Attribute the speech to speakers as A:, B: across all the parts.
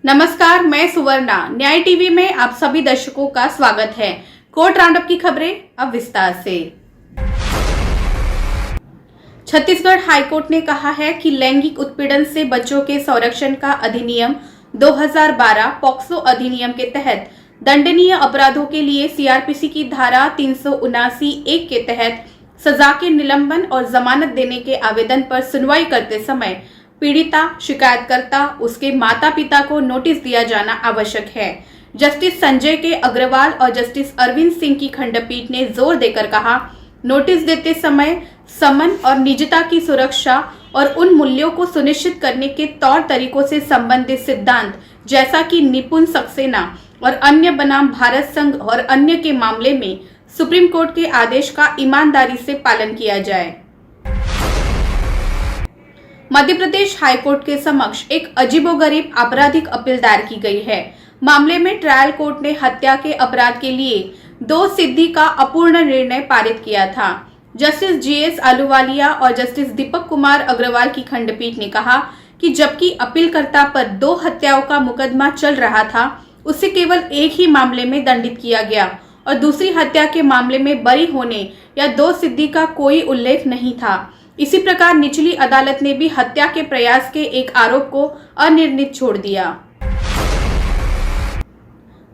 A: नमस्कार, मैं सुवर्णा। न्याय टीवी में आप सभी दर्शकों का स्वागत है। कोर्ट राउंडअप की खबरें अब विस्तार से। छत्तीसगढ़ हाईकोर्ट ने कहा है कि लैंगिक उत्पीड़न से बच्चों के संरक्षण का अधिनियम 2012 पॉक्सो अधिनियम के तहत दंडनीय अपराधों के लिए सीआरपीसी की धारा 379(1) के तहत सजा के निलंबन और जमानत देने के आवेदन पर सुनवाई करते समय पीड़िता, शिकायतकर्ता, उसके माता पिता को नोटिस दिया जाना आवश्यक है। जस्टिस संजय के अग्रवाल और जस्टिस अरविंद सिंह की खंडपीठ ने जोर देकर कहा, नोटिस देते समय समन और निजता की सुरक्षा और उन मूल्यों को सुनिश्चित करने के तौर तरीकों से संबंधित सिद्धांत जैसा कि निपुण सक्सेना और अन्य बनाम भारत संघ और अन्य के मामले में सुप्रीम कोर्ट के आदेश का ईमानदारी से पालन किया जाए। मध्य प्रदेश हाईकोर्ट के समक्ष एक अजीबोगरीब आपराधिक अपील दायर की गई है। मामले में ट्रायल कोर्ट ने हत्या के अपराध के लिए 2 सिद्धि का अपूर्ण निर्णय पारित किया था। जस्टिस जीएस आलूवालिया और जस्टिस दीपक कुमार अग्रवाल की खंडपीठ ने कहा कि जबकि अपीलकर्ता पर 2 हत्याओं का मुकदमा चल रहा था, उसे केवल एक ही मामले में दंडित किया गया और दूसरी हत्या के मामले में बरी होने या 2 सिद्धि का कोई उल्लेख नहीं था। इसी प्रकार निचली अदालत ने भी हत्या के प्रयास के एक आरोप को अनिर्णित छोड़ दिया।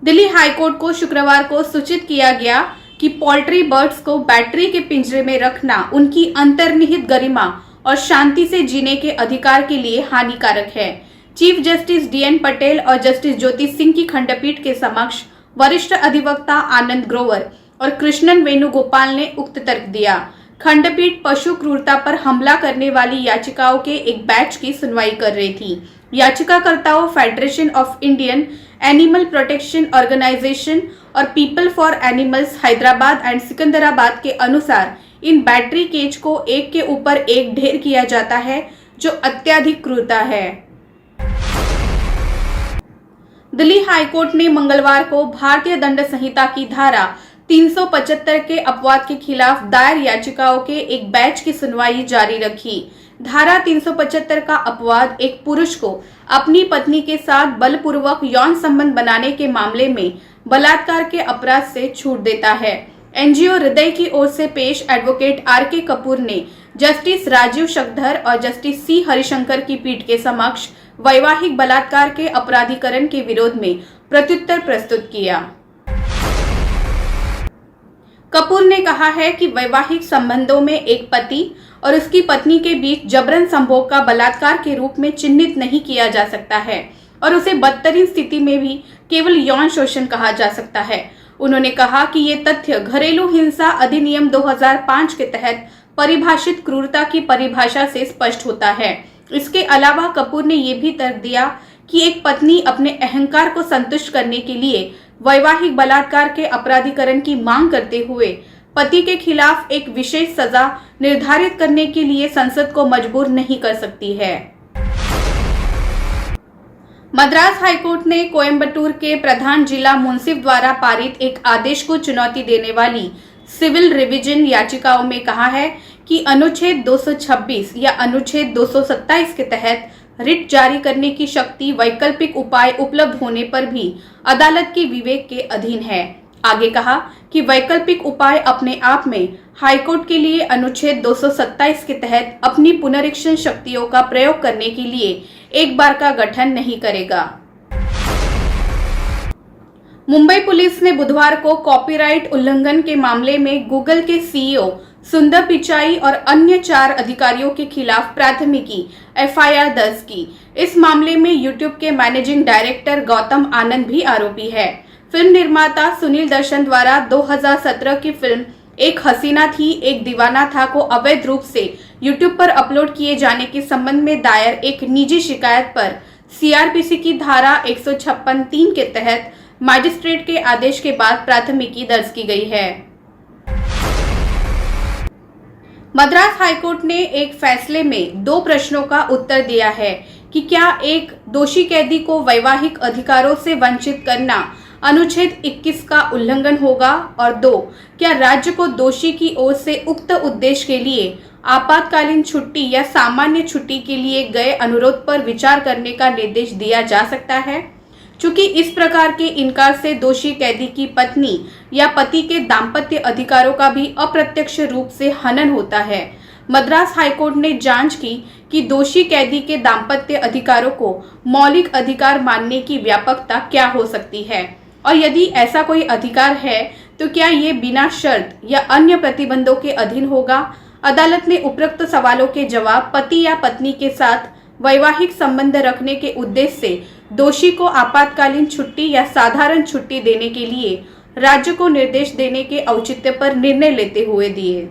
A: दिल्ली हाईकोर्ट को शुक्रवार को सूचित किया गया कि पोल्ट्री बर्ड्स को बैटरी के पिंजरे में रखना उनकी अंतर्निहित गरिमा और शांति से जीने के अधिकार के लिए हानिकारक है। चीफ जस्टिस डीएन पटेल और जस्टिस ज्योति सिंह की खंडपीठ के समक्ष वरिष्ठ अधिवक्ता आनंद ग्रोवर और कृष्णन वेणुगोपाल ने उक्त तर्क दिया। खंडपीठ पशु क्रूरता पर हमला करने वाली याचिकाओं के एक बैच की सुनवाई कर रही थी। याचिकाकर्ताओं Federation of Indian Animal Protection Organisation और People for Animals Hyderabad and Secunderabad के अनुसार इन बैटरी केज को एक के ऊपर एक ढेर किया जाता है, जो अत्यधिक क्रूरता है। दिल्ली हाईकोर्ट ने मंगलवार को भारतीय दंड संहिता की धारा 375 के अपवाद के खिलाफ दायर याचिकाओं के एक बैच की सुनवाई जारी रखी। धारा 375 का अपवाद एक पुरुष को अपनी पत्नी के साथ बलपूर्वक यौन संबंध बनाने के मामले में बलात्कार के अपराध से छूट देता है। एनजीओ हृदय की ओर से पेश एडवोकेट आर.के. कपूर ने जस्टिस राजीव शकधर और जस्टिस सी हरिशंकर की पीठ के समक्ष वैवाहिक बलात्कार के अपराधीकरण के विरोध में प्रत्युत्तर प्रस्तुत किया। कपूर ने कहा है कि वैवाहिक संबंधों में एक पति और उसकी पत्नी के बीच जबरन संभोग का बलात्कार के रूप में चिन्हित नहीं किया जा सकता है और उसे बदतरीन स्थिति में भी केवल यौन शोषण कहा जा सकता है। उन्होंने कहा कि ये तथ्य घरेलू हिंसा अधिनियम 2005 के तहत परिभाषित क्रूरता की परिभाषा से स्पष्ट होता है। इसके अलावा कपूर ने यह भी तर्क दिया कि एक पत्नी अपने अहंकार को संतुष्ट करने के लिए वैवाहिक बलात्कार के अपराधीकरण की मांग करते हुए पति के खिलाफ एक विशेष सजा निर्धारित करने के लिए संसद को मजबूर नहीं कर सकती है। मद्रास हाईकोर्ट ने कोयंबटूर के प्रधान जिला मुंसिफ द्वारा पारित एक आदेश को चुनौती देने वाली सिविल रिवीजन याचिकाओं में कहा है कि अनुच्छेद 226 या अनुच्छेद 227 के तहत रिट जारी करने की शक्ति वैकल्पिक उपाय उपलब्ध होने पर भी अदालत के विवेक के अधीन है। आगे कहा कि वैकल्पिक उपाय अपने आप में हाईकोर्ट के लिए अनुच्छेद 227 के तहत अपनी पुनरीक्षण शक्तियों का प्रयोग करने के लिए एक बार का गठन नहीं करेगा। मुंबई पुलिस ने बुधवार को कॉपीराइट उल्लंघन के मामले में गूगल के सीईओ सुंदर पिचाई और अन्य 4 अधिकारियों के खिलाफ प्राथमिकी एफआईआर दर्ज की। इस मामले में यूट्यूब के मैनेजिंग डायरेक्टर गौतम आनंद भी आरोपी है। फिल्म निर्माता सुनील दर्शन द्वारा 2017 की फिल्म एक हसीना थी एक दीवाना था को अवैध रूप से यूट्यूब पर अपलोड किए जाने के संबंध में दायर एक निजी शिकायत पर सीआरपीसी की धारा 156(3) के तहत मजिस्ट्रेट के आदेश के बाद प्राथमिकी दर्ज की गई है। मद्रास हाईकोर्ट ने एक फैसले में 2 प्रश्नों का उत्तर दिया है कि क्या एक दोषी कैदी को वैवाहिक अधिकारों से वंचित करना अनुच्छेद 21 का उल्लंघन होगा, और 2, क्या राज्य को दोषी की ओर से उक्त उद्देश्य के लिए आपातकालीन छुट्टी या सामान्य छुट्टी के लिए गए अनुरोध पर विचार करने का निर्देश दिया जा सकता है। चूंकि इस प्रकार के इनकार से दोषी कैदी की पत्नी या पति के दाम्पत्य अधिकारों का भी अप्रत्यक्ष रूप से हनन होता है। मद्रास हाईकोर्ट ने जांच की कि दोषी कैदी के दाम्पत्य अधिकारों को मौलिक अधिकार मानने की व्यापकता क्या हो सकती है और यदि ऐसा कोई अधिकार है तो क्या ये बिना शर्त या अन्य प्रतिबंधों के अधीन होगा। अदालत ने उपरोक्त सवालों के जवाब पति या पत्नी के साथ वैवाहिक संबंध रखने के उद्देश्य से दोषी को आपातकालीन छुट्टी या साधारण छुट्टी देने के लिए राज्य को निर्देश देने के औचित्य पर निर्णय लेते हुए दिए।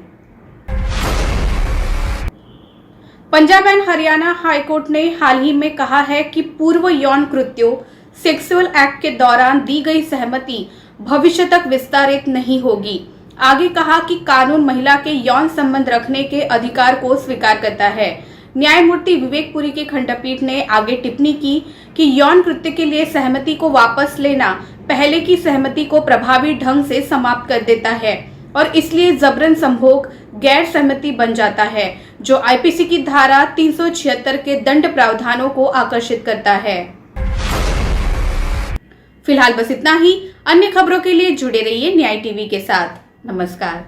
A: पंजाब एंड हरियाणा हाईकोर्ट ने हाल ही में कहा है कि पूर्व यौन कृत्यों सेक्सुअल एक्ट के दौरान दी गई सहमति भविष्य तक विस्तारित नहीं होगी। आगे कहा कि कानून महिला के यौन संबंध रखने के अधिकार को स्वीकार करता है। न्यायमूर्ति विवेक पुरी की खंडपीठ ने आगे टिप्पणी की कि यौन कृत्य के लिए सहमति को वापस लेना पहले की सहमति को प्रभावी ढंग से समाप्त कर देता है और इसलिए जबरन संभोग गैर सहमति बन जाता है, जो आईपीसी की धारा 376 के दंड प्रावधानों को आकर्षित करता है। फिलहाल बस इतना ही। अन्य खबरों के लिए जुड़े रहिए न्याय टीवी के साथ। नमस्कार।